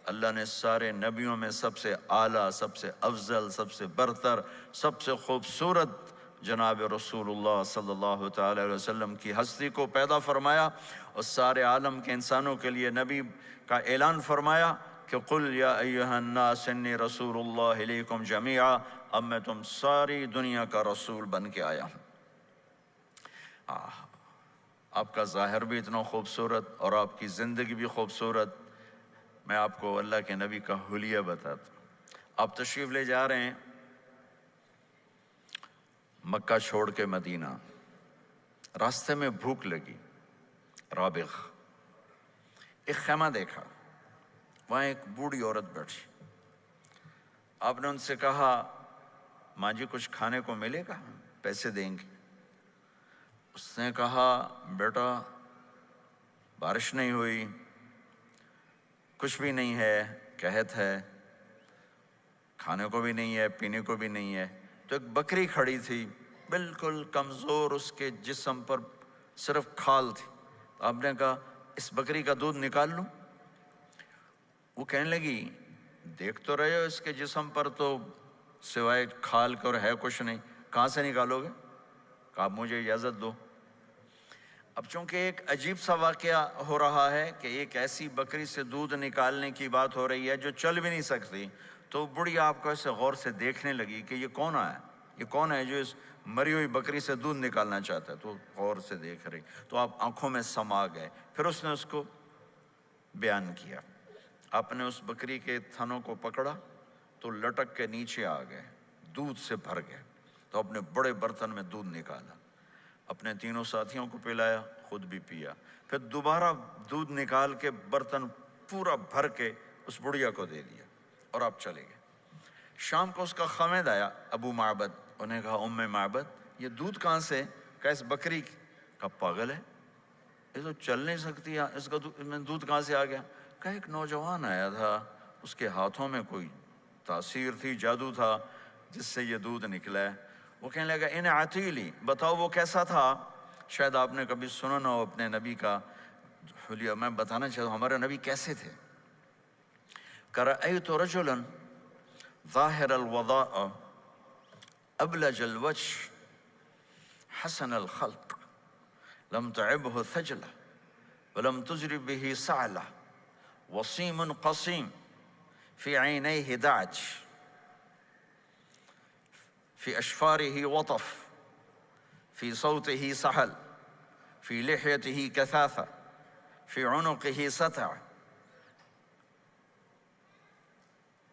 اللہ نے سارے نبیوں میں سب سے اعلیٰ، سب سے افضل، سب سے برتر، سب سے خوبصورت جناب رسول اللہ صلی اللہ تعالی علیہ وسلم کی ہستی کو پیدا فرمایا، اور سارے عالم کے انسانوں کے لیے نبی کا اعلان فرمایا کہ قل یا ایھا الناس انی رسول اللہ الیکم جمیعا، اب میں تم ساری دنیا کا رسول بن کے آیا ہوں۔ آپ کا ظاہر بھی اتنا خوبصورت اور آپ کی زندگی بھی خوبصورت۔ میں آپ کو اللہ کے نبی کا حلیہ بتاتا ہوں۔ آپ تشریف لے جا رہے ہیں مکہ چھوڑ کے مدینہ، راستے میں بھوک لگی، رابغ، ایک خیمہ دیکھا، وہاں ایک بوڑھی عورت بیٹھی۔ آپ نے ان سے کہا ماں جی کچھ کھانے کو ملے گا، پیسے دیں گے؟ اس نے کہا بیٹا بارش نہیں ہوئی، کچھ بھی نہیں ہے، قحط ہے، کھانے کو بھی نہیں ہے، پینے کو بھی نہیں ہے۔ تو ایک بکری کھڑی تھی، بالکل کمزور، اس کے جسم پر صرف کھال تھی۔ آپ نے کہا اس بکری کا دودھ نکال لوں؟ وہ کہنے لگی دیکھ تو رہے ہو اس کے جسم پر تو سوائے کھال کر ہے کچھ نہیں، کہاں سے نکالو گے؟ کہا مجھے اجازت دو۔ اب چونکہ ایک عجیب سا واقعہ ہو رہا ہے کہ ایک ایسی بکری سے دودھ نکالنے کی بات ہو رہی ہے جو چل بھی نہیں سکتی، تو بڑھی آپ کو ایسے غور سے دیکھنے لگی کہ یہ کون ہے، یہ کون ہے جو اس مری ہوئی بکری سے دودھ نکالنا چاہتا ہے؟ تو غور سے دیکھ رہی، تو آپ آنکھوں میں سما گئے۔ پھر اس نے اس کو بیان کیا۔ آپ نے اس بکری کے تھنوں کو پکڑا تو لٹک کے نیچے آ گئے، دودھ سے بھر گئے۔ تو اپنے بڑے برتن میں دودھ نکالا، اپنے تینوں ساتھیوں کو پلایا، خود بھی پیا، پھر دوبارہ دودھ نکال کے برتن پورا بھر کے اس بڑھیا کو دے دیا، اور آپ چلے گئے۔ شام کو اس کا خامد آیا، ابو معبد، انہیں کہا ام معبد یہ دودھ کہاں سے؟ کہا اس بکری کی۔ کہا پاگل ہے، یہ تو چل نہیں سکتی، اس کا دودھ کہاں سے آ گیا؟ کہا ایک نوجوان آیا تھا، اس کے ہاتھوں میں کوئی تاثیر تھی، جادو تھا، جس سے یہ دودھ نکلا ہے۔ وہ کہنے لگا ان عتیلی، بتاؤ وہ کیسا تھا؟ شاید آپ نے کبھی سنا نہ ہو اپنے نبی کا حلیہ، میں بتانا چاہتا ہوں ہمارے نبی کیسے تھے۔ رأیت رجلا ظاہر الوضاء ابلج الوجه حسن الخلق لم تعبه ثجلة ولم تجرب به سعلة وصيم قصيم في عينيه دعج في أشفاره وطف في صوته سحل في لحيته كثافة في عنقه ستع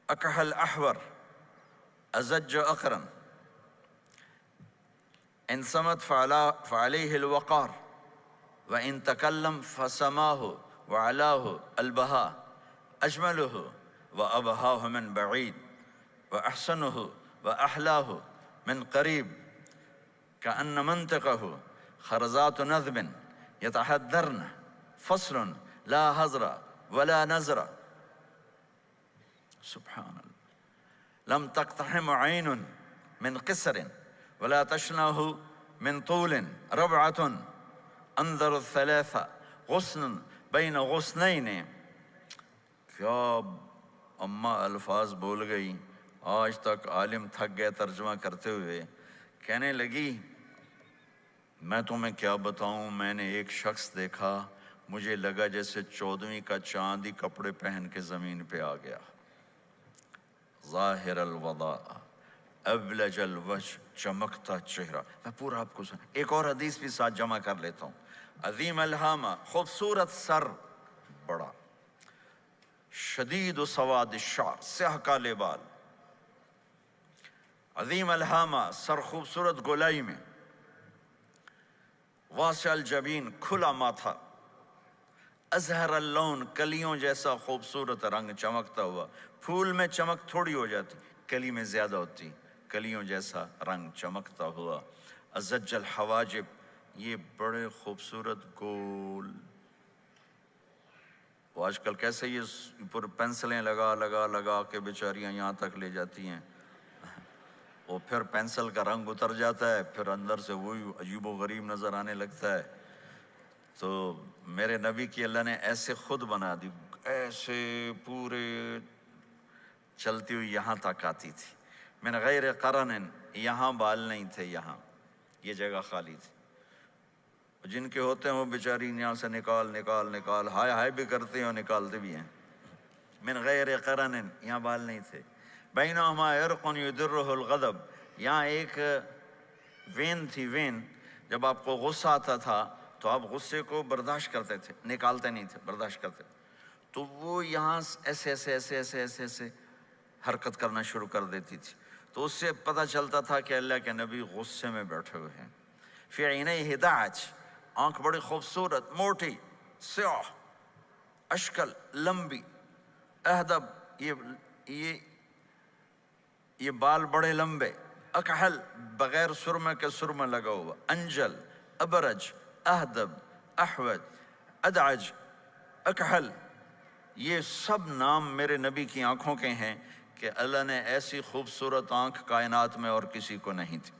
أكحل أحور أزج أقرن إن صمت فعليه الوقار وإن تكلم فسماه وعلاه البهاء أجمله وأبهاه من بعيد وأحسنه وأحلاه من قريب كأن منطقه خرزات نذب يتحدرن فصل لا هزر ولا نزر سبحان الله لم تقتحم عين من قصر ولا تشنه من طول ربعة انظر الثلاثة غصن بين غصنين۔ کیا اماں الفاظ بول گئی، آج تک عالم تھک گئے ترجمہ کرتے ہوئے۔ کہنے لگی میں تمہیں کیا بتاؤں، میں نے ایک شخص دیکھا، مجھے لگا جیسے 14ویں کا چاند ہی کپڑے پہن کے زمین پہ آ گیا۔ ظاہر الوضاء ابلج الوجه، چمکتا چہرہ۔ میں پورا آپ کو ایک اور حدیث بھی ساتھ جمع کر لیتا ہوں۔ عظیم الہامہ، خوبصورت سر، بڑا، شدید سواد الشعر، سیاہ کالے بال، عظیم الہامہ، سر خوبصورت گولائی میں، واسع الجبین، کھلا ماتھا، ازہر اللون، کلیوں جیسا خوبصورت رنگ چمکتا ہوا۔ پھول میں چمک تھوڑی ہو جاتی، کلی میں زیادہ ہوتی، کلیوں جیسا رنگ چمکتا ہوا۔ ازج الحواجب، یہ بڑے خوبصورت گول، وہ آج کل کیسے یہ پر پینسلیں لگا لگا لگا کے بیچاریاں یہاں تک لے جاتی ہیں، وہ پھر پینسل کا رنگ اتر جاتا ہے، پھر اندر سے وہی عجیب و غریب نظر آنے لگتا ہے۔ تو میرے نبی کی اللہ نے ایسے خود بنا دی، ایسے پورے چلتی ہوئی یہاں تک آتی تھی. من غیر قرن، یہاں بال نہیں تھے، یہاں یہ جگہ خالی تھی. جن کے ہوتے ہیں وہ بیچاری یہاں سے نکال نکال نکال ہائے ہائے بھی کرتے ہیں اور نکالتے بھی ہیں. من غیر قرن، یہاں بال نہیں تھے. بینہما عرق یدرہ الغضب، یہاں ایک وین تھی. وین، جب آپ کو غصہ آتا تھا تو آپ غصے کو برداشت کرتے تھے، نکالتے نہیں تھے، برداشت کرتے. تو وہ یہاں ایسے ایسے ایسے ایسے ایسے ایسے حرکت کرنا شروع کر دیتی تھی. تو اس سے پتہ چلتا تھا کہ اللہ کے نبی غصے میں بیٹھے ہوئے ہیں. فی عینیہ دعج، آنکھ بڑی خوبصورت، موٹی، سیاہ، اشکل، لمبی، اہدب، یہ بال بڑے لمبے، اکحل، بغیر سرمے کے سرمہ لگا ہوا، انجل، ابرج، اہدب، احوج، ادعج، اکحل. یہ سب نام میرے نبی کی آنکھوں کے ہیں کہ اللہ نے ایسی خوبصورت آنکھ کائنات میں اور کسی کو نہیں تھی.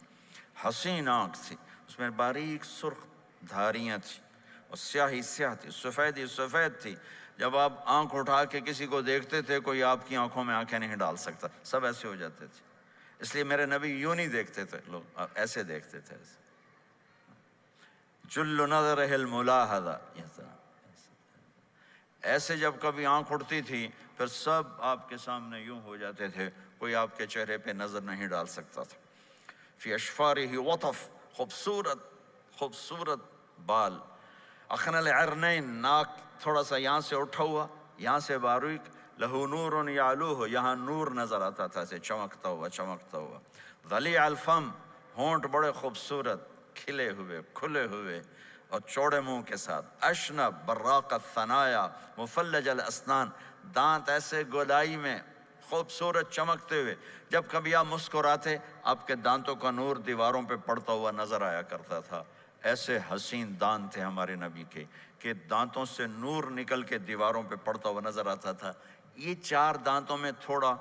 حسین آنکھ تھی، اس میں باریک سرخ دھاریاں تھیں، اور سیاہی سیاہ تھی، سفیدی سفید تھی. جب آپ آنکھ اٹھا کے کسی کو دیکھتے تھے کوئی آپ کی آنکھوں میں آنکھیں نہیں ڈال سکتا، سب ایسے ہو جاتے تھے. اس لیے میرے نبی یوں نہیں دیکھتے تھے، لوگ ایسے دیکھتے تھے. جل نظرہ الملاحظہ، ایسے جب کبھی آنکھ اٹھتی تھی پھر سب آپ کے سامنے یوں ہو جاتے تھے، کوئی آپ کے چہرے پہ نظر نہیں ڈال سکتا تھا. فی اشفارہ وطف، خوبصورت خوبصورت بال. اخن العرنین، ناک تھوڑا سا یہاں سے اٹھا ہوا، یہاں سے باریک. لہو نور یعلوہ، یہاں نور نظر آتا تھا اسے چمکتا ہوا چمکتا ہوا. ضلیع الفم، ہونٹ بڑے خوبصورت، کھلے ہوئے کھلے ہوئے اور چوڑے منہ کے ساتھ. اشنب براق الثنایا مفلج الاسنان، دانت ایسے گولائی میں خوبصورت چمکتے ہوئے. جب کبھی آپ مسکراتے آپ کے دانتوں کا نور دیواروں پہ پڑتا ہوا نظر آیا کرتا تھا. ایسے حسین دانت تھے ہمارے نبی کے کہ دانتوں سے نور نکل کے دیواروں پہ پڑتا ہوا نظر آتا تھا. یہ چار دانتوں میں تھوڑا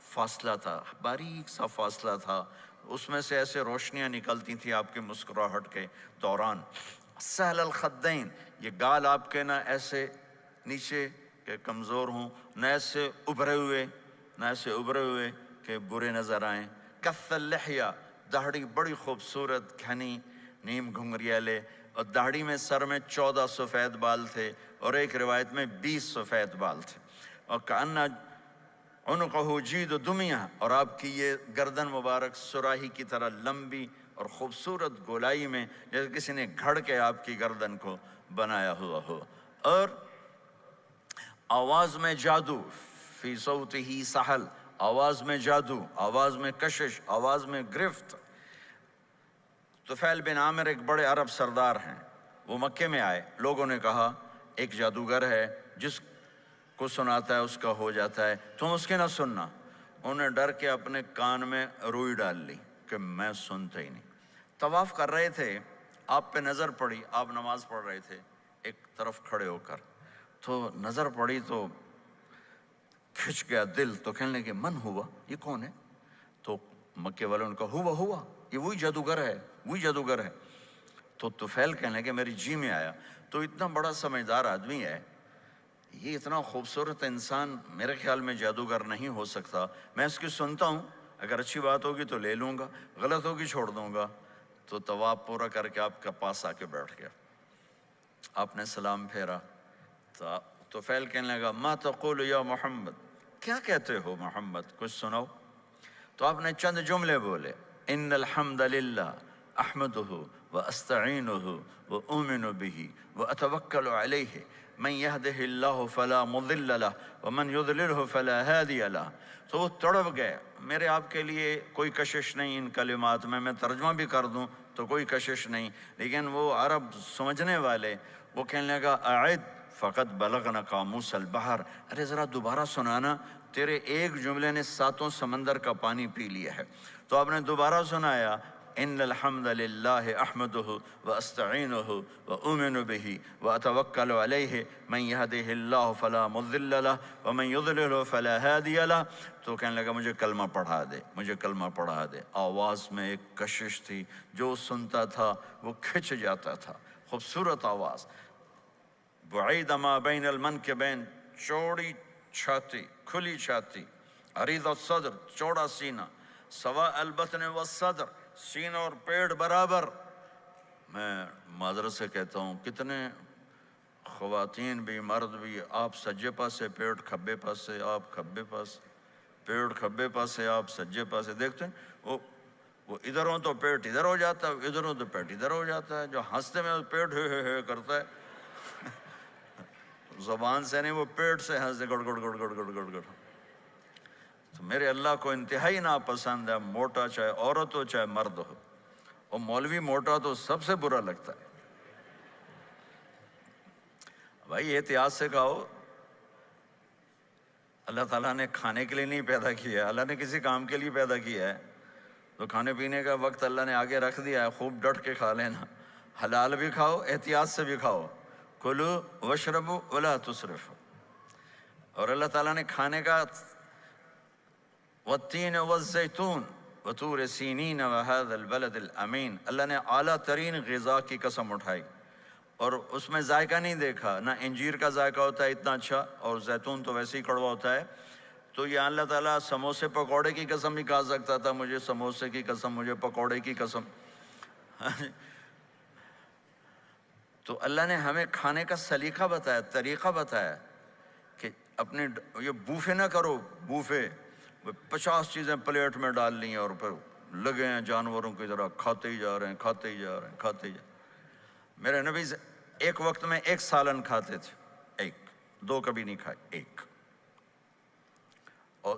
فاصلہ تھا، باریک سا فاصلہ تھا، اس میں سے ایسے روشنیاں نکلتی تھیں آپ کی مسکراہٹ کے دوران. سہل الخدین، یہ گال آپ کے نہ ایسے نیچے کہ کمزور ہوں، نہ ایسے ابھرے ہوئے کہ برے نظر آئیں. کث اللحیہ، داڑھی بڑی خوبصورت گھنی نیم گھنگریالے، اور داڑھی میں سر میں 14 سفید بال تھے اور ایک روایت میں 20 سفید بال تھے. اور کأن عنقہ جید دمیہ، اور آپ کی یہ گردن مبارک سراہی کی طرح لمبی اور خوبصورت گولائی میں، جیسے کسی نے گھڑ کے آپ کی گردن کو بنایا ہوا ہو. اور آواز میں جادو، فی صوتہ سحل، آواز میں جادو، آواز میں کشش، آواز میں گرفت. طفیل بن عامر ایک بڑے عرب سردار ہیں، وہ مکے میں آئے. لوگوں نے کہا ایک جادوگر ہے جس کو سناتا ہے اس کا ہو جاتا ہے، تم اس کے نہ سننا. انہوں نے ڈر کے اپنے کان میں روئی ڈال لی کہ میں سنتا ہی نہیں. طواف کر رہے تھے، آپ پہ نظر پڑی، آپ نماز پڑھ رہے تھے ایک طرف کھڑے ہو کر، تو نظر پڑی تو کھچ گیا دل. تو کہنے لگے من ہوا، یہ کون ہے؟ تو مکے والوں نے کہا ہوا یہ وہی جادوگر ہے. تو طفیل کہنے لگے میری جی میں آیا، تو اتنا بڑا سمجھدار آدمی ہے، یہ اتنا خوبصورت انسان میرے خیال میں جادوگر نہیں ہو سکتا. میں اس کی سنتا ہوں، اگر اچھی بات ہوگی تو لے لوں گا، غلط ہوگی چھوڑ دوں گا. تو طواف پورا کر کے آپ کے پاس آ کے بیٹھ گیا. آپ نے سلام پھیرا تو طفیل کہنے لگا ما تقول یا محمد، کیا کہتے ہو محمد، کچھ سناؤ. تو آپ نے چند جملے بولے، ان الحمد للہ احمدہ واستعینہ واؤمن بہ واتوکل علیہ من یہدہ اللہ فلا مضل لہ ومن یضللہ فلا ہادی لہ. تو وہ تڑپ گئے. میرے آپ کے لیے کوئی کشش نہیں ان کلمات میں ترجمہ بھی کر دوں تو کوئی کشش نہیں، لیکن وہ عرب سمجھنے والے، وہ کہنے لگا اعد فقط بلغنا قاموس البحر، ارے ذرا دوبارہ سنانا، تیرے ایک جملے نے 7 سمندر کا پانی پی لیا ہے. تو آپ نے دوبارہ سنایا ان الحمد للہ احمدہ واستعینہ واؤمن بہ واتوکل علیہ من یہدہ اللہ فلا مضل لہ ومن یضللہ فلا ہادی لہ. تو کہنے لگا مجھے کلمہ پڑھا دے. آواز میں ایک کشش تھی، جو سنتا تھا وہ کھچ جاتا تھا. خوبصورت آواز. بعید ما بین المنکبین، چوڑی چھاتی، کھلی چھاتی، عریض الصدر، چوڑا سینہ، سوا البطن والصدر، سینہ اور پیٹ برابر۔ میں معذرت سے کہتا ہوں کتنے خواتین بھی مرد بھی، آپ سجے پاسے پیٹ کھبے پاسے، آپ کھبے پاسے پیٹ کھبے پاسے، آپ سجے پاسے، دیکھتے ہیں وہ ادھر ہوں تو پیٹ ادھر ہو جاتا ہے، ادھر ہوں تو پیٹ ادھر ہو جاتا ہے۔ جو ہنستے میں پیٹ ہے کرتا ہے، زبان سے نہیں، وہ پیٹ سے ہنستے گڑ گڑ گڑ گڑ گڑ گڑ گڑ۔ تو میرے اللہ کو انتہائی ناپسند ہے، موٹا چاہے عورت ہو چاہے مرد ہو، اور مولوی موٹا تو سب سے برا لگتا ہے۔ بھائی احتیاط سے کھاؤ، اللہ تعالیٰ نے کھانے کے لیے نہیں پیدا کیا ہے، اللہ نے کسی کام کے لیے پیدا کیا ہے، تو کھانے پینے کا وقت اللہ نے آگے رکھ دیا ہے، خوب ڈٹ کے کھا لینا، حلال بھی کھاؤ احتیاط سے بھی کھاؤ، کلو واشربوا ولا تسرفوا۔ اور اللہ تعالیٰ نے کھانے کا والتین والزیتون وطور سینین وہذا البلد الامین، اللہ نے اعلیٰ ترین غذا کی قسم اٹھائی، اور اس میں ذائقہ نہیں دیکھا، نہ انجیر کا ذائقہ ہوتا ہے اتنا اچھا، اور زیتون تو ویسے ہی کڑوا ہوتا ہے، تو یہ اللہ تعالیٰ سموسے پکوڑے کی قسم بھی کھا سکتا تھا، مجھے سموسے کی قسم، مجھے پکوڑے کی قسم۔ تو اللہ نے ہمیں کھانے کا سلیقہ بتایا، طریقہ بتایا کہ اپنے یہ بوفے نہ کرو، بوفے 50 چیزیں پلیٹ میں ڈال لی ہیں اور پھر لگے ہیں جانوروں کی طرح کھاتے ہی جا رہے ہیں، کھاتے ہی جا رہے ہیں، کھاتے ہی جا رہے ہیں۔ میرے نبی ایک وقت میں 1 سالن کھاتے تھے، 1 2 کبھی نہیں کھائے، 1۔ اور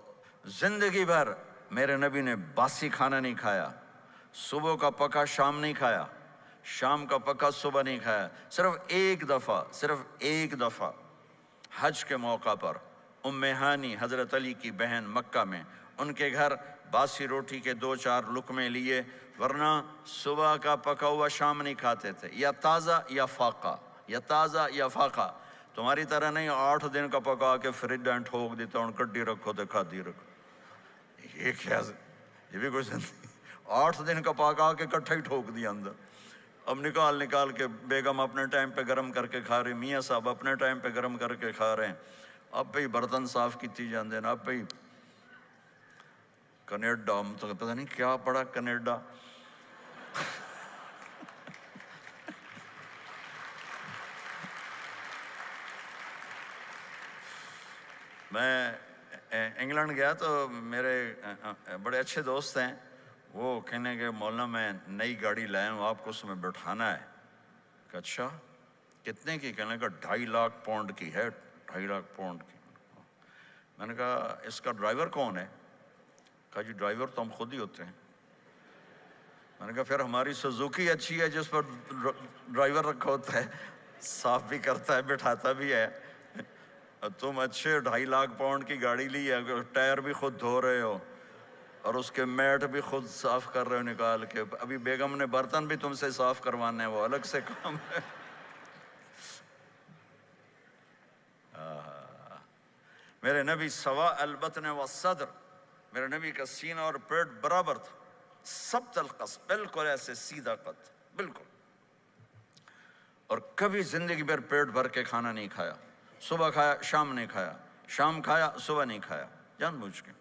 زندگی بھر میرے نبی نے باسی کھانا نہیں کھایا، صبح کا پکا شام نہیں کھایا، شام کا پکا صبح نہیں کھایا، صرف ایک دفعہ حج کے موقع پر ام ہانی حضرت علی کی بہن مکہ میں، ان کے گھر باسی روٹی کے 2-4 لقمے لیے، ورنہ صبح کا پکا ہوا شام نہیں کھاتے تھے، یا تازہ یا فاقہ، یا تازہ یا فاقہ۔ تمہاری طرح نہیں 8 دن کا پکا کے فریج میں ٹھوک دیتا ہوں، کڈی رکھو تو کھاتی رکھو، یہ کیا، یہ بھی کوئی زندگی؟ 8 دن کا پکا کے کٹھا ہی ٹھوک دیا اندر، اب نکال کے بیگم اپنے ٹائم پہ گرم کر کے کھا رہی، میاں صاحب اپنے ٹائم پہ گرم کر کے کھا رہے ہیں، اب پہ برتن صاف کیتی جاندے نا، اب پہ کینیڈا، تو پتہ نہیں کیا پڑا کینیڈا۔ میں انگلینڈ گیا تو میرے بڑے اچھے دوست ہیں، وہ کہنے کہ مولانا میں نئی گاڑی لایا ہوں، آپ کو اس میں بٹھانا ہے۔ کہ اچھا کتنے کی؟ کہنے کا 2.5 لاکھ پاؤنڈ کی ہے، 2.5 لاکھ پاؤنڈ کی۔ میں نے کہا اس کا ڈرائیور کون ہے؟ کہا جی ڈرائیور تو ہم خود ہی ہوتے ہیں۔ میں نے کہا پھر ہماری سوزوکی اچھی ہے جس پر ڈرائیور رکھا ہوتا ہے، صاف بھی کرتا ہے بٹھاتا بھی ہے، تم اچھے 2.5 لاکھ پاؤنڈ کی گاڑی لی ہے، ٹائر بھی خود دھو رہے ہو اور اس کے میٹ بھی خود صاف کر رہے ہو نکال کے، ابھی بیگم نے برتن بھی تم سے صاف کروانے ہیں، وہ الگ سے کام ہے۔ میرے نبی سوا البطن والصدر، میرے نبی کا سینہ اور پیٹ برابر تھا، ثبت القص، بالکل ایسے سیدھا قد، بالکل، اور کبھی زندگی بھر پیٹ بھر کے کھانا نہیں کھایا، صبح کھایا شام نہیں کھایا، شام کھایا صبح نہیں کھایا، جان بوجھ کے،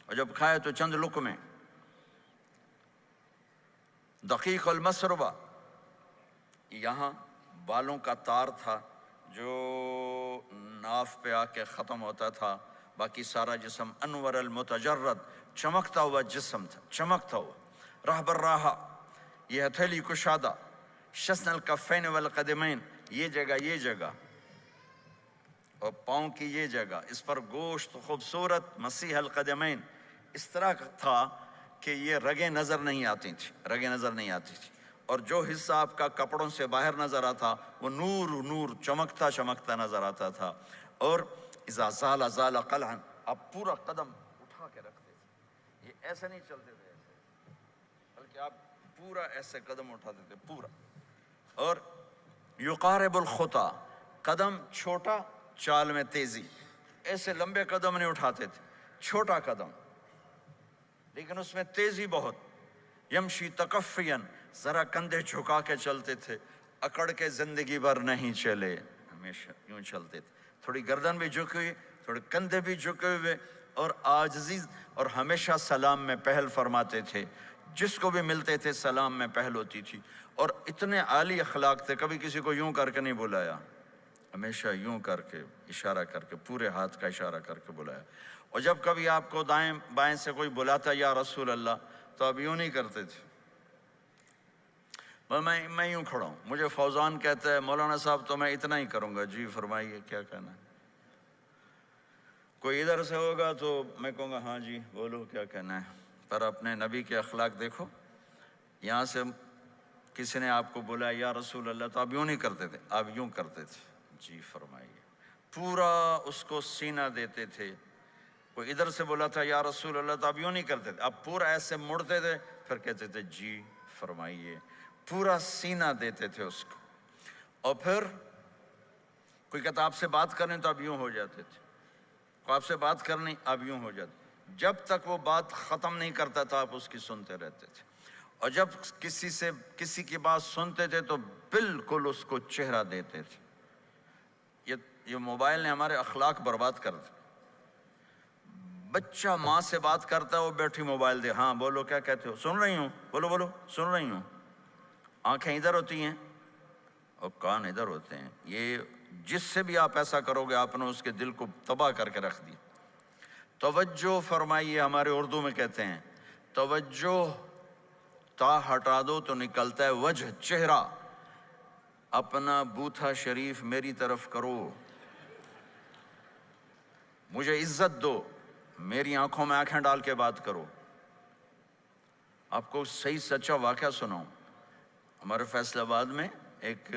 اور جب کھایا تو چند لقمے۔ دقیق المسربہ، یہاں بالوں کا تار تھا جو ناف پہ آ کے ختم ہوتا تھا، باقی سارا جسم انور المتجرد، چمکتا ہوا جسم تھا، چمکتا ہوا۔ راہ بر راہ، یہ ہتھیلی کشادہ، شسن الکفین والقدمین، یہ جگہ اور پاؤں کی یہ جگہ، اس پر گوشت خوبصورت مسیح القدمین، اس طرح تھا کہ یہ رگیں نظر نہیں آتی تھی، اور جو حصہ آپ کا کپڑوں سے باہر نظر آتا وہ نور چمکتا نظر آتا تھا، اور اذا زال قلعا، آپ پورا قدم اٹھا کے رکھتے تھے، یہ ایسے نہیں چلتے تھے ایسے، بلکہ آپ پورا ایسے قدم اٹھاتے تھے پورا، اور یقارب الخطا، قدم چھوٹا چال میں تیزی، ایسے لمبے قدم نہیں اٹھاتے تھے، چھوٹا قدم لیکن اس میں تیزی بہت، یمشی تکفین، ذرا کندھے جھکا کے چلتے تھے، اکڑ کے زندگی بھر نہیں چلے، ہمیشہ یوں چلتے تھے، تھوڑی گردن بھی جھکی ہوئی، تھوڑے کندھے بھی جھکے ہوئے، اور عاجزی، اور ہمیشہ سلام میں پہل فرماتے تھے، جس کو بھی ملتے تھے سلام میں پہل ہوتی تھی، اور اتنے عالی اخلاق تھے، کبھی کسی کو یوں کر کے نہیں بلایا، ہمیشہ یوں کر کے اشارہ کر کے، پورے ہاتھ کا اشارہ کر کے بلایا۔ اور جب کبھی آپ کو دائیں بائیں سے کوئی بلاتا یا رسول اللہ، تو آپ یوں نہیں کرتے تھے، میں یوں کھڑا ہوں، مجھے فوزان کہتا ہے مولانا صاحب تو میں اتنا ہی کروں گا، جی فرمائیے کیا کہنا ہے۔ کوئی ادھر سے ہوگا تو میں کہوں گا ہاں جی بولو کیا کہنا ہے۔ پر اپنے نبی کے اخلاق دیکھو، یہاں سے کسی نے آپ کو بولا یا رسول اللہ تو آپ یوں نہیں کرتے تھے، آپ یوں کرتے تھے، جی فرمائیے، پورا اس کو سینہ دیتے تھے۔ کوئی ادھر سے بولا تھا یا رسول اللہ تو آپ یوں نہیں کرتے تھے، آپ پورا ایسے مڑتے تھے، پھر کہتے تھے جی فرمائیے، پورا سینہ دیتے تھے اس کو۔ اور پھر کوئی کہتا آپ سے بات کریں تو آپ یوں ہو جاتے تھے، کوئی آپ سے بات کرنی آپ یوں ہو جاتے، جب تک وہ بات ختم نہیں کرتا تھا آپ اس کی سنتے رہتے تھے، اور جب کسی کی بات سنتے تھے تو بالکل اس کو چہرہ دیتے تھے۔ یہ موبائل نے ہمارے اخلاق برباد کر دیے۔ بچہ ماں سے بات کرتا ہے، وہ بیٹھی موبائل دے، ہاں بولو کیا کہتے ہو، سن رہی ہوں، بولو بولو سن رہی ہوں، آنکھیں ادھر ہوتی ہیں اور کان ادھر ہوتے ہیں۔ یہ جس سے بھی آپ ایسا کرو گے آپ نے اس کے دل کو تباہ کر کے رکھ دی۔ توجہ فرمائیے، ہمارے اردو میں کہتے ہیں توجہ، تا ہٹا دو تو نکلتا ہے وجہ، چہرہ، اپنا بوتھا شریف میری طرف کرو، مجھے عزت دو، میری آنکھوں میں آنکھیں ڈال کے بات کرو۔ آپ کو صحیح سچا واقعہ سناؤں، ہمارے فیصل آباد میں ایک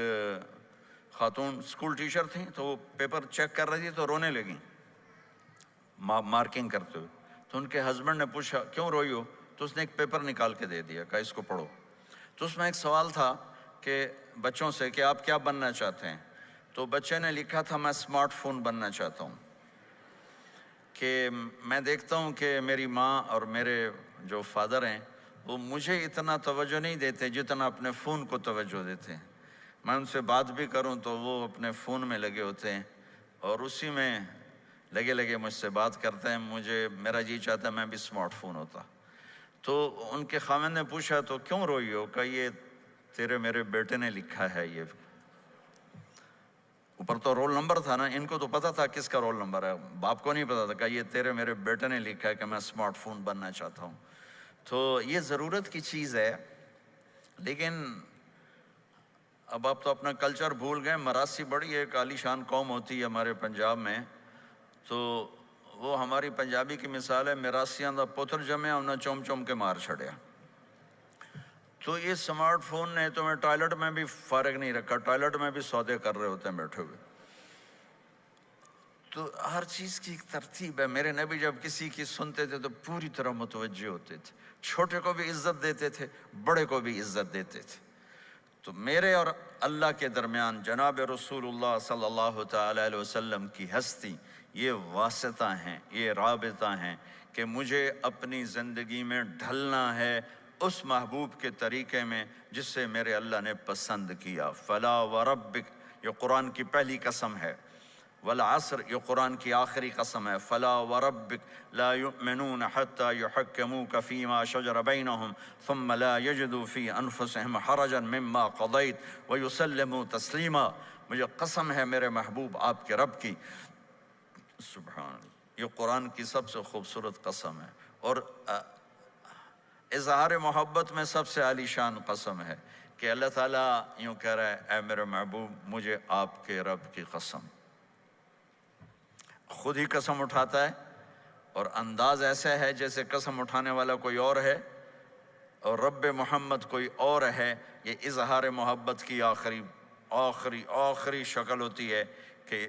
خاتون اسکول ٹیچر تھیں، تو وہ پیپر چیک کر رہی تھی تو رونے لگیں مارکنگ کرتے ہوئے، تو ان کے ہسبینڈ نے پوچھا کیوں روئی ہو، تو اس نے ایک پیپر نکال کے دے دیا، کہا اس کو پڑھو۔ تو اس میں ایک سوال تھا کہ بچوں سے کہ آپ کیا بننا چاہتے ہیں، تو بچے نے لکھا تھا میں اسمارٹ فون بننا چاہتا ہوں، کہ میں دیکھتا ہوں کہ میری ماں اور میرے جو فادر ہیں وہ مجھے اتنا توجہ نہیں دیتے جتنا اپنے فون کو توجہ دیتے ہیں، میں ان سے بات بھی کروں تو وہ اپنے فون میں لگے ہوتے ہیں اور اسی میں لگے مجھ سے بات کرتے ہیں، میرا جی چاہتا ہے میں بھی اسمارٹ فون ہوتا۔ تو ان کے خاوند نے پوچھا تو کیوں روئی ہو، کہ یہ تیرے میرے بیٹے نے لکھا ہے، یہ اوپر تو رول نمبر تھا نا، ان کو تو پتا تھا کس کا رول نمبر ہے، باپ کو نہیں پتا تھا، کہ یہ تیرے میرے بیٹے نے لکھا ہے کہ میں اسمارٹ فون بننا چاہتا ہوں۔ تو یہ ضرورت کی چیز ہے، لیکن اب آپ تو اپنا کلچر بھول گئے۔ مراسی بڑی ایک عالی شان قوم ہوتی ہے ہمارے پنجاب میں، تو وہ ہماری پنجابی کی مثال ہے، مراسیاں دا پتر جمع انہیں چوم چوم کے مار چھڑیا۔ تو یہ سمارٹ فون نے تو میں ٹوائلٹ میں بھی فارغ نہیں رکھا، ٹوائلٹ میں بھی سودے کر رہے ہوتے ہیں بیٹھے ہوئے۔ تو ہر چیز کی ایک ترتیب ہے۔ میرے نبی جب کسی کی سنتے تھے تو پوری طرح متوجہ ہوتے تھے، چھوٹے کو بھی عزت دیتے تھے، بڑے کو بھی عزت دیتے تھے۔ تو میرے اور اللہ کے درمیان جناب رسول اللہ صلی اللہ تعالی علیہ وسلم کی ہستی، یہ واسطہ ہیں، یہ رابطہ ہیں کہ مجھے اپنی زندگی میں ڈھلنا ہے اس محبوب کے طریقے میں جس سے میرے اللہ نے پسند کیا۔ فلا وربک، یہ قرآن کی پہلی قسم ہے، والعصر یہ قرآن کی آخری قسم ہے، فلا وربک لا یؤمنون حتی یحکموک فیما شجر بینہم ثم لا یجدوا فی انفسہم حرجا مما قضیت ویسلموا تسلیما۔ مجھے قسم ہے میرے محبوب آپ کے رب کی، سبحان اللہ، یہ قرآن کی سب سے خوبصورت قسم ہے، اور اظہار محبت میں سب سے عالی شان قسم ہے کہ اللہ تعالیٰ یوں کہہ رہا ہے اے میرے محبوب مجھے آپ کے رب کی قسم۔ خود ہی قسم اٹھاتا ہے اور انداز ایسا ہے جیسے قسم اٹھانے والا کوئی اور ہے اور رب محمد کوئی اور ہے۔ یہ اظہار محبت کی آخری شکل ہوتی ہے کہ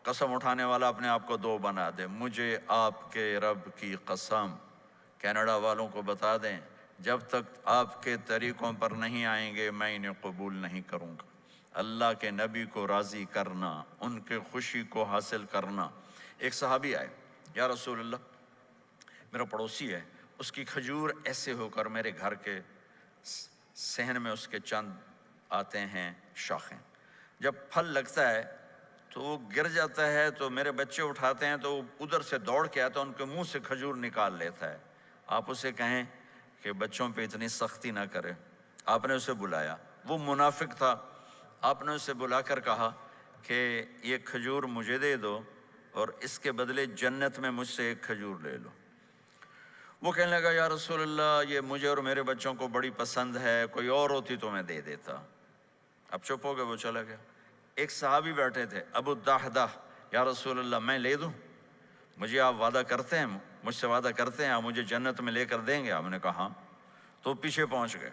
قسم اٹھانے والا اپنے آپ کو دو بنا دے، مجھے آپ کے رب کی قسم۔ کینیڈا والوں کو بتا دیں جب تک آپ کے طریقوں پر نہیں آئیں گے میں انہیں قبول نہیں کروں گا۔ اللہ کے نبی کو راضی کرنا، ان کے خوشی کو حاصل کرنا۔ ایک صحابی آئے، یا رسول اللہ میرا پڑوسی ہے، اس کی کھجور ایسے ہو کر میرے گھر کے صحن میں اس کے چند آتے ہیں شاخیں، جب پھل لگتا ہے تو وہ گر جاتا ہے تو میرے بچے اٹھاتے ہیں تو وہ ادھر سے دوڑ کے آتا ہے، ان کے منہ سے کھجور نکال لیتا ہے۔ آپ اسے کہیں کہ بچوں پہ اتنی سختی نہ کرے۔ آپ نے اسے بلایا، وہ منافق تھا، آپ نے اسے بلا کر کہا کہ یہ کھجور مجھے دے دو اور اس کے بدلے جنت میں مجھ سے ایک کھجور لے لو۔ وہ کہنے لگا یا رسول اللہ یہ مجھے اور میرے بچوں کو بڑی پسند ہے، کوئی اور ہوتی تو میں دے دیتا۔ اب چپ ہو گئے، وہ چلا گیا۔ ایک صحابی بیٹھے تھے، ابو الدحدہ، یا رسول اللہ میں لے دوں؟ مجھے آپ وعدہ کرتے ہیں، مجھ سے وعدہ کرتے ہیں آپ مجھے جنت میں لے کر دیں گے؟ آپ نے کہا ہاں۔ تو پیچھے پہنچ گئے،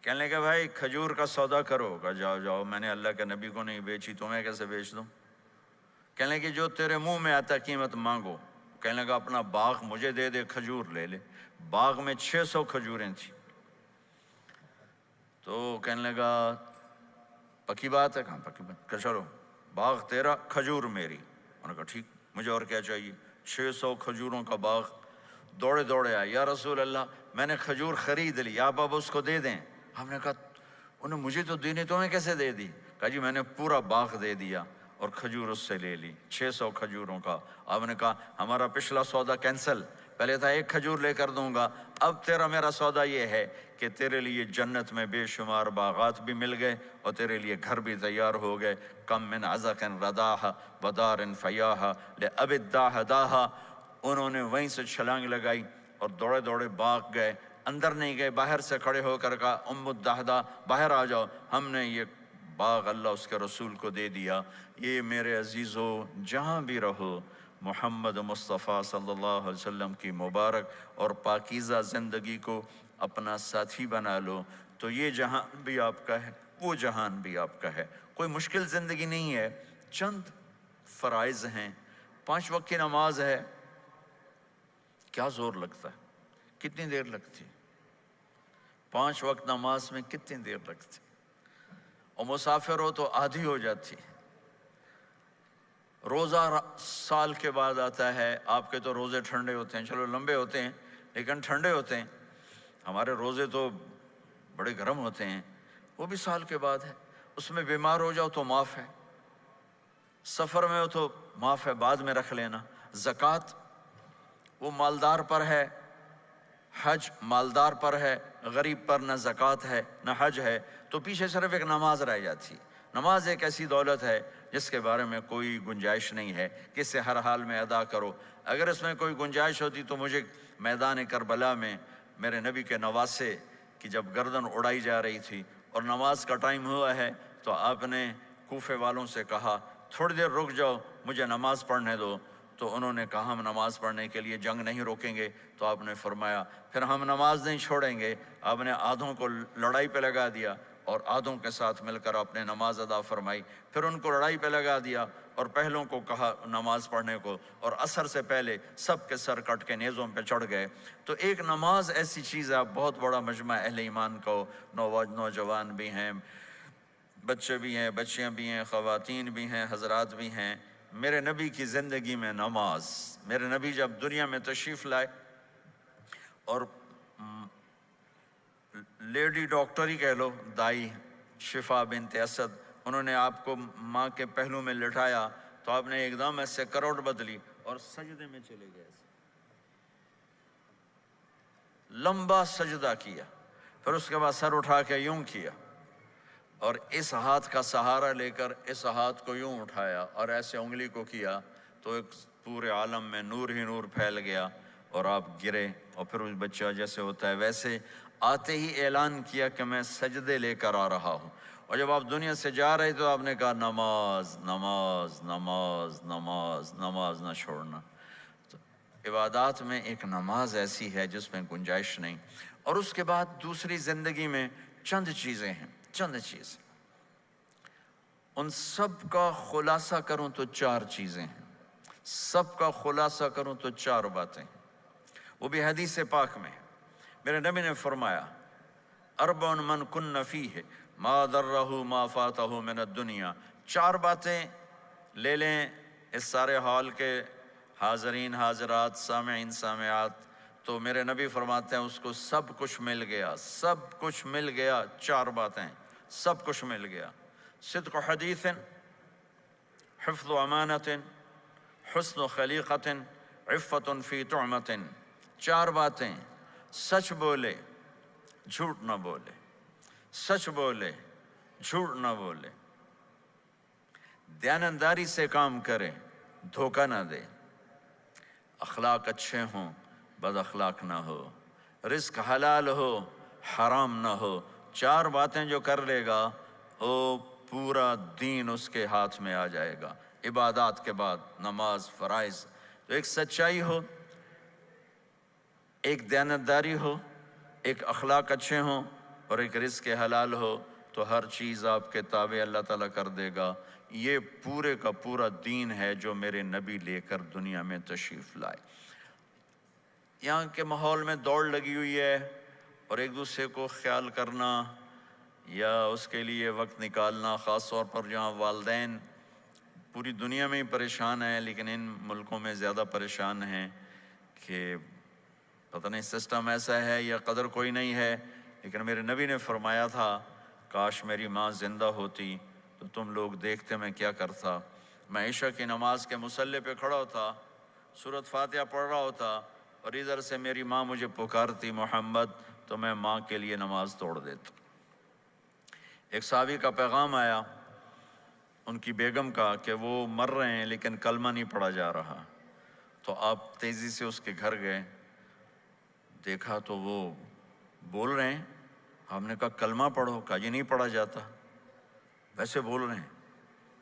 کہنے لگا بھائی کھجور کا سودا کرو۔ کہا جاؤ جاؤ، میں نے اللہ کے نبی کو نہیں بیچی، تمہیں کیسے بیچ دوں؟ کہنے لگے جو تیرے منہ میں آتا قیمت مانگو۔ کہنے لگا اپنا باغ مجھے دے دے، کھجور لے لے۔ باغ میں 600 کھجوریں تھیں۔ تو کہنے لگا پکی بات ہے؟ کہاں پکی بات؟ کہ چلو باغ تیرا، کھجور میری۔ انہوں نے کہا ٹھیک، مجھے اور کیا چاہیے؟ 600 کھجوروں کا باغ۔ دوڑے دوڑے آئے، یا رسول اللہ میں نے کھجور خرید لی، آپ اب اس کو دے دیں۔ ہم نے کہا انہیں مجھے تو دینی، تمہیں کیسے دے دی؟ کہا جی میں نے پورا باغ دے دیا اور کھجور اس سے لے لی، 600 کھجوروں کا۔ آپ نے کہا ہمارا پچھلا سودا کینسل، پہلے تھا ایک کھجور لے کر دوں گا، اب تیرا میرا سودا یہ ہے کہ تیرے لیے جنت میں بے شمار باغات بھی مل گئے اور تیرے لیے گھر بھی تیار ہو گئے۔ کم من عزق رداح ودار فیاح لأب الداح داہا۔ انہوں نے وہیں سے چھلانگ لگائی اور دوڑے دوڑے باغ گئے، اندر نہیں گئے، باہر سے کھڑے ہو کر کہا ام الدحدہ باہر آ جاؤ، ہم نے یہ باغ اللہ اس کے رسول کو دے دیا۔ یہ میرے عزیزو جہاں بھی رہو محمد مصطفیٰ صلی اللہ علیہ وسلم کی مبارک اور پاکیزہ زندگی کو اپنا ساتھی بنا لو، تو یہ جہان بھی آپ کا ہے، وہ جہان بھی آپ کا ہے۔ کوئی مشکل زندگی نہیں ہے، چند فرائض ہیں، 5 وقت کی نماز ہے، کیا زور لگتا ہے؟ کتنی دیر لگتی؟ 5 وقت نماز میں کتنی دیر لگتی؟ اور مسافر ہو تو آدھی ہو جاتی۔ روزہ سال کے بعد آتا ہے، آپ کے تو روزے ٹھنڈے ہوتے ہیں، چلو لمبے ہوتے ہیں لیکن ٹھنڈے ہوتے ہیں، ہمارے روزے تو بڑے گرم ہوتے ہیں، وہ بھی سال کے بعد ہے۔ اس میں بیمار ہو جاؤ تو معاف ہے، سفر میں ہو تو معاف ہے، بعد میں رکھ لینا۔ زکوٰۃ وہ مالدار پر ہے، حج مالدار پر ہے، غریب پر نہ زکوٰۃ ہے نہ حج ہے، تو پیچھے صرف ایک نماز رہ جاتی۔ نماز ایک ایسی دولت ہے جس کے بارے میں کوئی گنجائش نہیں ہے کہ اسے ہر حال میں ادا کرو۔ اگر اس میں کوئی گنجائش ہوتی تو مجھے میدان کربلا میں میرے نبی کے نواسے کی جب گردن اڑائی جا رہی تھی اور نماز کا ٹائم ہوا ہے تو آپ نے کوفے والوں سے کہا تھوڑی دیر رک جاؤ، مجھے نماز پڑھنے دو۔ تو انہوں نے کہا ہم نماز پڑھنے کے لیے جنگ نہیں روکیں گے، تو آپ نے فرمایا پھر ہم نماز نہیں چھوڑیں گے۔ آپ نے آدھوں کو لڑائی پہ لگا دیا اور آدھوں کے ساتھ مل کر آپ نے نماز ادا فرمائی، پھر ان کو لڑائی پہ لگا دیا اور پہلوں کو کہا نماز پڑھنے کو، اور عصر سے پہلے سب کے سر کٹ کے نیزوں پہ چڑھ گئے۔ تو ایک نماز ایسی چیز ہے، آپ بہت بڑا مجمع اہل ایمان کو، نوجوان بھی ہیں، بچے بھی ہیں، بچیاں بھی ہیں، خواتین بھی ہیں، حضرات بھی ہیں۔ میرے نبی کی زندگی میں نماز، میرے نبی جب دنیا میں تشریف لائے اور لیڈی ڈاکٹر ہی کہہ لو، دائی شفا بنت اسد، انہوں نے آپ کو ماں کے پہلو میں لٹایا تو آپ نے ایک دم ایسے کروٹ بدلی اور سجدے میں چلے گئے، لمبا سجدہ کیا، پھر اس کے بعد سر اٹھا کے یوں کیا اور اس ہاتھ کا سہارا لے کر اس ہاتھ کو یوں اٹھایا اور ایسے انگلی کو کیا تو ایک پورے عالم میں نور ہی نور پھیل گیا اور آپ گرے، اور پھر اس بچہ جیسے ہوتا ہے ویسے آتے ہی اعلان کیا کہ میں سجدے لے کر آ رہا ہوں۔ اور جب آپ دنیا سے جا رہے تو آپ نے کہا نماز نماز نماز نماز نماز نہ چھوڑنا۔ تو عبادات میں ایک نماز ایسی ہے جس میں گنجائش نہیں۔ اور اس کے بعد دوسری زندگی میں چند چیزیں ہیں، چند چیز، ان سب کا خلاصہ کروں تو 4 چیزیں ہیں، سب کا خلاصہ کروں تو 4 باتیں، وہ بھی حدیث پاک میں۔ میرے نبی نے فرمایا اربع من کن فیہ ما ضرہ ما فاتہ من الدنیا، 4 باتیں لے لیں اس سارے ہال کے حاضرین حاضرات سامعین سامعات، تو میرے نبی فرماتے ہیں اس کو سب کچھ مل گیا، سب کچھ مل گیا۔ 4 باتیں، سب کچھ مل گیا۔ صدق حدیث، حفظ امانت، حسن خلیقت، عفت فی طعمت۔ 4 باتیں: سچ بولے، جھوٹ نہ بولے، سچ بولے، جھوٹ نہ بولے، دیانتداری سے کام کرے، دھوکہ نہ دے، اخلاق اچھے ہوں، بد اخلاق نہ ہو، رزق حلال ہو، حرام نہ ہو۔ 4 باتیں جو کر لے گا وہ پورا دین اس کے ہاتھ میں آ جائے گا۔ عبادات کے بعد نماز، فرائض، تو ایک سچائی ہو، ایک دیانتداری ہو، ایک اخلاق اچھے ہوں، اور ایک رزق حلال ہو، تو ہر چیز آپ کے تابع اللہ تعالیٰ کر دے گا۔ یہ پورے کا پورا دین ہے جو میرے نبی لے کر دنیا میں تشریف لائے۔ یہاں کے ماحول میں دوڑ لگی ہوئی ہے، اور ایک دوسرے کو خیال کرنا یا اس کے لیے وقت نکالنا، خاص طور پر جہاں والدین پوری دنیا میں ہی پریشان ہیں، لیکن ان ملکوں میں زیادہ پریشان ہیں کہ پتہ نہیں سسٹم ایسا ہے یا قدر کوئی نہیں ہے۔ لیکن میرے نبی نے فرمایا تھا، کاش میری ماں زندہ ہوتی تو تم لوگ دیکھتے میں کیا کرتا۔ میں عشاء کی نماز کے مصلی پہ کھڑا ہوتا، سورۃ فاتحہ پڑھ رہا ہوتا، اور ادھر سے میری ماں مجھے پکارتی محمد، تو میں ماں کے لیے نماز توڑ دیتا۔ ایک صحابی کا پیغام آیا ان کی بیگم کا کہ وہ مر رہے ہیں لیکن کلمہ نہیں پڑھا جا رہا، تو آپ تیزی سے اس کے گھر گئے، دیکھا تو وہ بول رہے ہیں۔ ہم نے کہا کلمہ پڑھو، کہا یہ نہیں پڑھا جاتا، ویسے بول رہے ہیں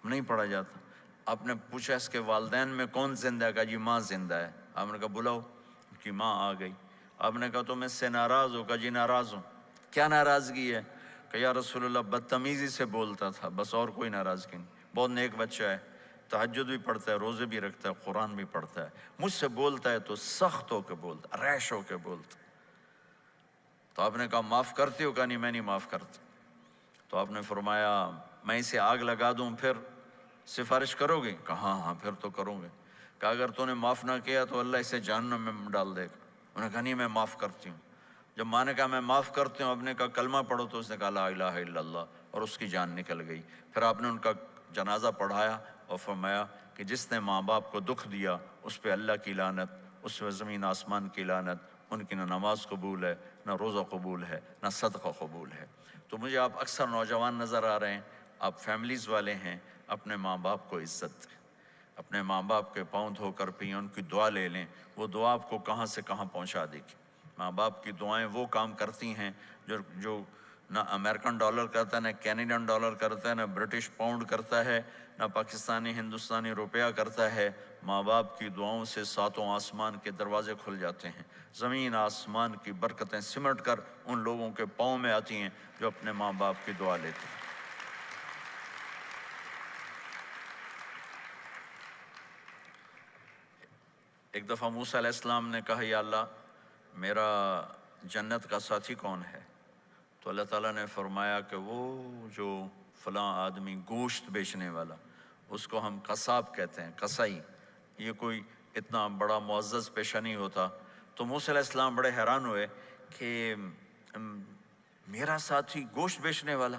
نہیں پڑھا جاتا۔ آپ نے پوچھا اس کے والدین میں کون زندہ ہے؟ کہا جی ماں زندہ ہے۔ آپ نے کہا بلاؤ، ان کی ماں آ گئی۔ آپ نے کہا تم اس سے ناراض ہو؟ کہا جی ناراض ہوں۔ کیا ناراضگی ہے؟ کہ یا رسول اللہ بدتمیزی سے بولتا تھا، بس اور کوئی ناراضگی نہیں، بہت نیک بچہ ہے، تہجد بھی پڑھتا ہے، روزے بھی رکھتا ہے، قرآن بھی پڑھتا ہے، مجھ سے بولتا ہے تو سخت ہو کے بولتا، ریش ہو کے بولتا۔ تو آپ نے کہا معاف کرتے ہو؟ کہا نہیں میں نہیں معاف کرتا۔ تو آپ نے فرمایا میں اسے آگ لگا دوں پھر سفارش کرو گے؟ کہا ہاں ہاں پھر تو کروں گے۔ کہا اگر تو نے معاف نہ کیا تو اللہ اسے جہنم میں ڈال دے گا۔ انہوں نے کہا نہیں میں معاف کرتی ہوں۔ جب ماں نے کہا میں معاف کرتی ہوں، آپ نے کہا کلمہ پڑھو، تو اس نے کہا لا الہ الا اللہ، اور اس کی جان نکل گئی۔ پھر آپ نے ان کا جنازہ پڑھایا اور فرمایا کہ جس نے ماں باپ کو دکھ دیا اس پہ اللہ کی لعنت، اس پہ زمین آسمان کی لعنت، ان کی نہ نماز قبول ہے، نہ روزہ قبول ہے، نہ صدقہ قبول ہے۔ تو مجھے آپ اکثر نوجوان نظر آ رہے ہیں، آپ فیملیز والے ہیں، اپنے ماں باپ کو عزت دیں، اپنے ماں باپ کے پاؤں دھو کر پئیں، ان کی دعا لے لیں، وہ دعا آپ کو کہاں سے کہاں پہنچا دے گی۔ ماں باپ کی دعائیں وہ کام کرتی ہیں جو نہ امریکن ڈالر کرتا ہے، نہ کینیڈین ڈالر کرتا ہے، نہ برٹش پاؤنڈ کرتا ہے، نہ پاکستانی ہندوستانی روپیہ کرتا ہے۔ ماں باپ کی دعاؤں سے 7 آسمان کے دروازے کھل جاتے ہیں، زمین آسمان کی برکتیں سمٹ کر ان لوگوں کے پاؤں میں آتی ہیں جو اپنے ماں باپ کی دعا لیتے ہیں۔ ایک دفعہ موسیٰ علیہ السلام نے کہا یا اللہ میرا جنت کا ساتھی کون ہے؟ تو اللہ تعالیٰ نے فرمایا کہ وہ جو فلاں آدمی گوشت بیچنے والا، اس کو ہم قصاب کہتے ہیں، قصائی، یہ کوئی اتنا بڑا معزز پیشہ نہیں ہوتا۔ تو موسیٰ علیہ السلام بڑے حیران ہوئے کہ میرا ساتھی گوشت بیچنے والا،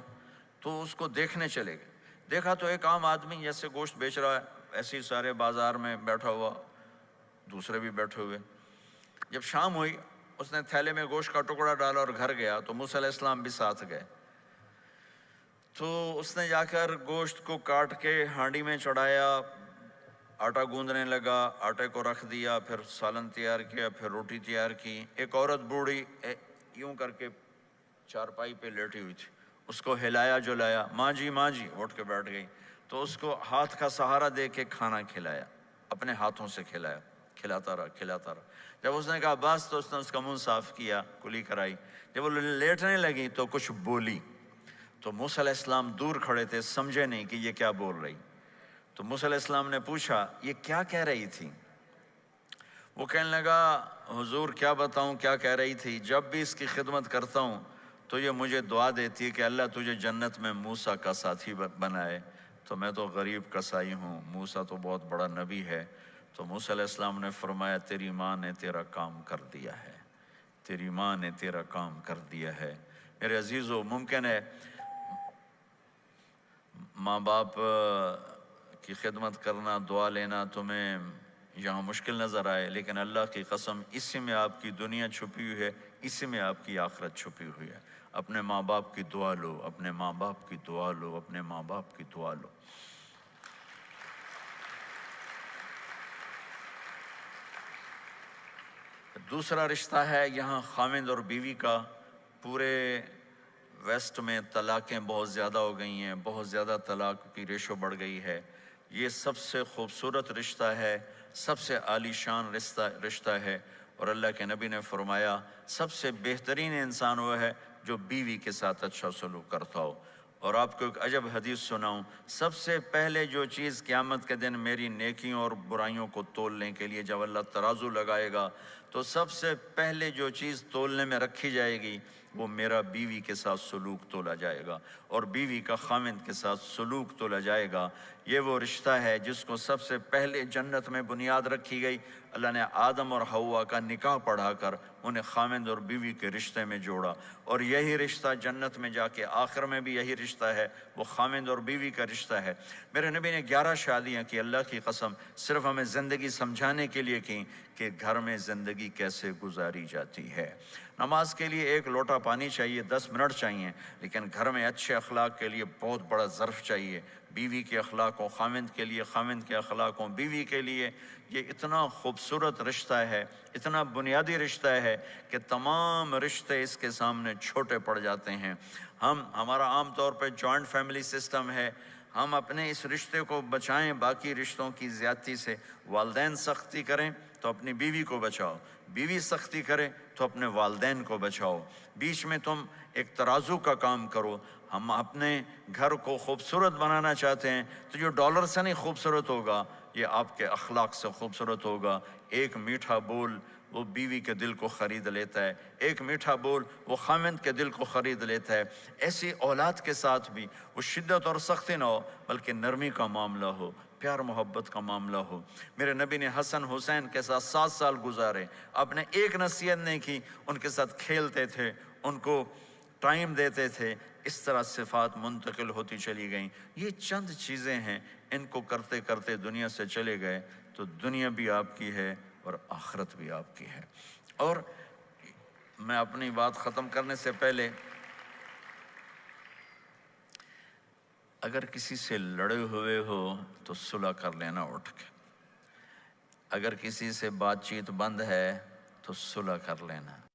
تو اس کو دیکھنے چلے گئے۔ دیکھا تو ایک عام آدمی جیسے گوشت بیچ رہا ہے، ایسے ہی سارے بازار میں بیٹھا ہوا، دوسرے بھی بیٹھے ہوئے۔ جب شام ہوئی اس نے تھیلے میں گوشت کا ٹکڑا ڈالا اور گھر گیا، تو موسیٰ علیہ السلام بھی ساتھ گئے۔ تو اس نے جا کر گوشت کو کاٹ کے ہانڈی میں چڑھایا، آٹا گوندنے لگا، آٹے کو رکھ دیا، پھر سالن تیار کیا، پھر روٹی تیار کی۔ ایک عورت بوڑھی یوں کر کے چارپائی پہ لیٹی ہوئی تھی، اس کو ہلایا جلایا، ماں جی ماں جی، اٹھ کے بیٹھ گئی۔ تو اس کو ہاتھ کا سہارا دے کے کھانا کھلایا، اپنے ہاتھوں سے کھلایا، کھلاتا رہا کھلاتا رہا۔ جب اس نے کہا بس تو اس نے اس کا منہ صاف کیا، کلی کرائی۔ جب وہ لیٹنے لگی تو کچھ بولی، تو موسیٰ علیہ السلام دور کھڑے تھے، سمجھے نہیں کہ یہ کیا بول رہی۔ تو موسیٰ علیہ السلام نے پوچھا یہ کیا کہہ رہی تھی؟ وہ کہنے لگا حضور کیا بتاؤں کیا کہہ رہی تھی، جب بھی اس کی خدمت کرتا ہوں تو یہ مجھے دعا دیتی ہے کہ اللہ تجھے جنت میں موسیٰ کا ساتھی بنائے، تو میں تو غریب کسائی ہوں، موسیٰ تو بہت بڑا نبی ہے۔ تو موسیٰ علیہ السلام نے فرمایا تیری ماں نے تیرا کام کر دیا ہے، تیری ماں نے تیرا کام کر دیا ہے۔ میرے عزیزو، ممکن ہے ماں باپ کی خدمت کرنا، دعا لینا تمہیں یہاں مشکل نظر آئے، لیکن اللہ کی قسم اسی میں آپ کی دنیا چھپی ہوئی ہے، اسی میں آپ کی آخرت چھپی ہوئی ہے۔ اپنے ماں باپ کی دعا لو، اپنے ماں باپ کی دعا لو، اپنے ماں باپ کی دعا لو۔ دوسرا رشتہ ہے یہاں خاوند اور بیوی کا۔ پورے ویسٹ میں طلاقیں بہت زیادہ ہو گئی ہیں، بہت زیادہ طلاق کی ریشو بڑھ گئی ہے۔ یہ سب سے خوبصورت رشتہ ہے، سب سے عالی شان رشتہ ہے، اور اللہ کے نبی نے فرمایا سب سے بہترین انسان وہ ہے جو بیوی کے ساتھ اچھا سلوک کرتا ہو۔ اور آپ کو ایک عجب حدیث سناؤں، سب سے پہلے جو چیز قیامت کے دن میری نیکیوں اور برائیوں کو تولنے کے لیے جب اللہ ترازو لگائے گا، تو سب سے پہلے جو چیز تولنے میں رکھی جائے گی وہ میرا بیوی کے ساتھ سلوک تولا جائے گا، اور بیوی کا خاوند کے ساتھ سلوک تولا جائے گا۔ یہ وہ رشتہ ہے جس کو سب سے پہلے جنت میں بنیاد رکھی گئی۔ اللہ نے آدم اور حوا کا نکاح پڑھا کر انہیں خاوند اور بیوی کے رشتے میں جوڑا، اور یہی رشتہ جنت میں جا کے آخر میں بھی یہی رشتہ ہے، وہ خاوند اور بیوی کا رشتہ ہے۔ میرے نبی نے 11 شادیاں کی، اللہ کی قسم صرف ہمیں زندگی سمجھانے کے لیے کی کہ گھر میں زندگی کیسے گزاری جاتی ہے۔ نماز کے لیے ایک لوٹا پانی چاہیے، 10 منٹ چاہیے، لیکن گھر میں اچھے اخلاق کے لیے بہت بڑا ظرف چاہیے۔ بیوی کے اخلاق ہوں خاوند کے لیے، خاوند کے اخلاق ہوں بیوی کے لیے۔ یہ اتنا خوبصورت رشتہ ہے، اتنا بنیادی رشتہ ہے کہ تمام رشتے اس کے سامنے چھوٹے پڑ جاتے ہیں۔ ہمارا عام طور پہ جوائنٹ فیملی سسٹم ہے، ہم اپنے اس رشتے کو بچائیں باقی رشتوں کی زیادتی سے۔ والدین سختی کریں تو اپنی بیوی کو بچاؤ، بیوی سختی کرے تو اپنے والدین کو بچاؤ، بیچ میں تم ایک ترازو کا کام کرو۔ ہم اپنے گھر کو خوبصورت بنانا چاہتے ہیں تو جو ڈالر سے نہیں خوبصورت ہوگا، یہ آپ کے اخلاق سے خوبصورت ہوگا۔ ایک میٹھا بول وہ بیوی کے دل کو خرید لیتا ہے، ایک میٹھا بول وہ خاوند کے دل کو خرید لیتا ہے۔ ایسی اولاد کے ساتھ بھی وہ شدت اور سختی نہ ہو، بلکہ نرمی کا معاملہ ہو، پیار محبت کا معاملہ ہو۔ میرے نبی نے حسن حسین کے ساتھ 7 سال گزارے، آپ نے ایک نصیحت نہیں کی، ان کے ساتھ کھیلتے تھے، ان کو ٹائم دیتے تھے۔ اس طرح صفات منتقل ہوتی چلی گئیں۔ یہ چند چیزیں ہیں، ان کو کرتے کرتے دنیا سے چلے گئے تو دنیا بھی آپ کی ہے اور آخرت بھی آپ کی ہے۔ اور میں اپنی بات ختم کرنے سے پہلے اگر کسی سے لڑے ہوئے ہو تو صلح کر لینا اٹھ کے، اگر کسی سے بات چیت بند ہے تو صلح کر لینا۔